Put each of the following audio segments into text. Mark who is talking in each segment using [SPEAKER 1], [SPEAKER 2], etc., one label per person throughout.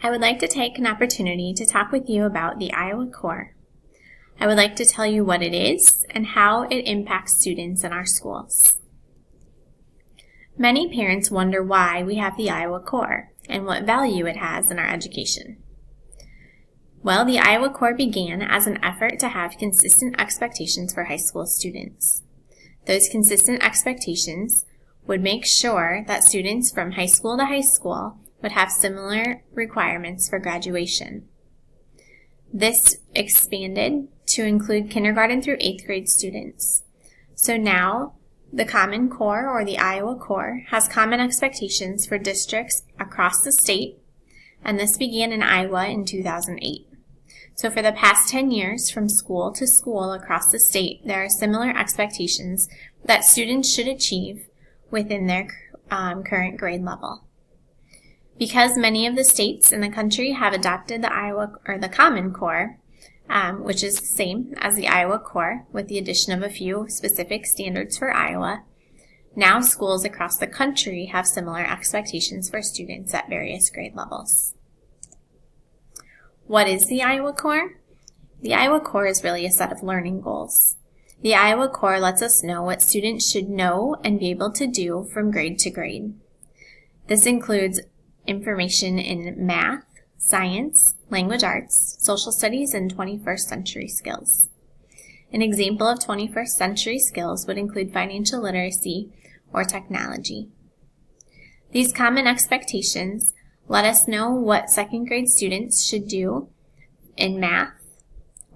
[SPEAKER 1] I would like to take an opportunity to talk with you about the Iowa Core. I would like to tell you what it is and how it impacts students in our schools. Many parents wonder why we have the Iowa Core and what value it has in our education. Well, the Iowa Core began as an effort to have consistent expectations for high school students. Those consistent expectations would make sure that students from high school to high school would have similar requirements for graduation. This expanded to include kindergarten through 8th grade students. So now, the Common Core, or the Iowa Core, has common expectations for districts across the state, and this began in Iowa in 2008. So for the past 10 years, from school to school across the state, there are similar expectations that students should achieve within their current grade level. Because many of the states in the country have adopted the Iowa or the Common Core, which is the same as the Iowa Core with the addition of a few specific standards for Iowa, now schools across the country have similar expectations for students at various grade levels. What is the Iowa Core? The Iowa Core is really a set of learning goals. The Iowa Core lets us know what students should know and be able to do from grade to grade. This includes information in math, science, language arts, social studies, and 21st century skills. An example of 21st century skills would include financial literacy or technology. These common expectations let us know what second grade students should do in math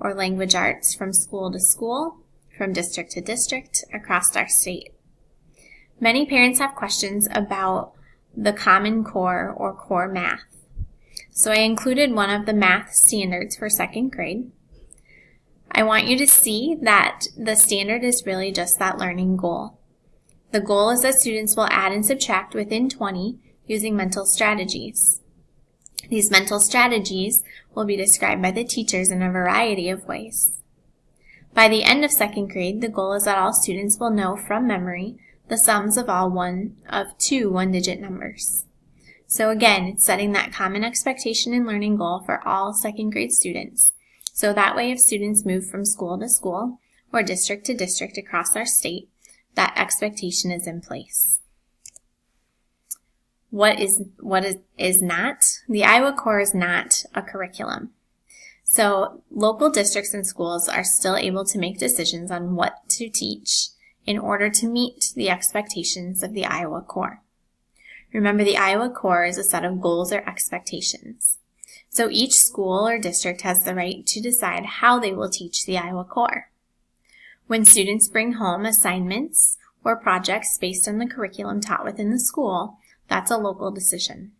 [SPEAKER 1] or language arts from school to school, from district to district, across our state. Many parents have questions about the Common Core or core math. So I included one of the math standards for second grade. I want you to see that the standard is really just that learning goal. The goal is that students will add and subtract within 20 using mental strategies. These mental strategies will be described by the teachers in a variety of ways. By the end of second grade, the goal is that all students will know from memory the sums of all two one-digit numbers. So again, it's setting that common expectation and learning goal for all second grade students. So that way, if students move from school to school or district to district across our state, that expectation is in place. What is not? The Iowa Core is not a curriculum. So local districts and schools are still able to make decisions on what to teach in order to meet the expectations of the Iowa Core. Remember, the Iowa Core is a set of goals or expectations. So each school or district has the right to decide how they will teach the Iowa Core. When students bring home assignments or projects based on the curriculum taught within the school, that's a local decision.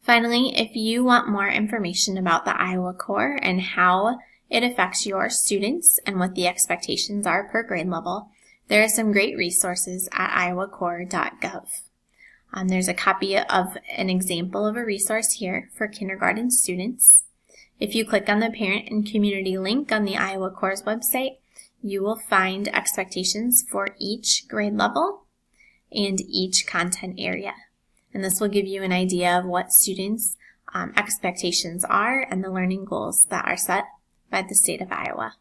[SPEAKER 1] Finally, if you want more information about the Iowa Core and how it affects your students and what the expectations are per grade level, there are some great resources at iowacore.gov. There's a copy of an example of a resource here for kindergarten students. If you click on the parent and community link on the Iowa Core's website, you will find expectations for each grade level and each content area. And this will give you an idea of what students' expectations are and the learning goals that are set by the state of Iowa.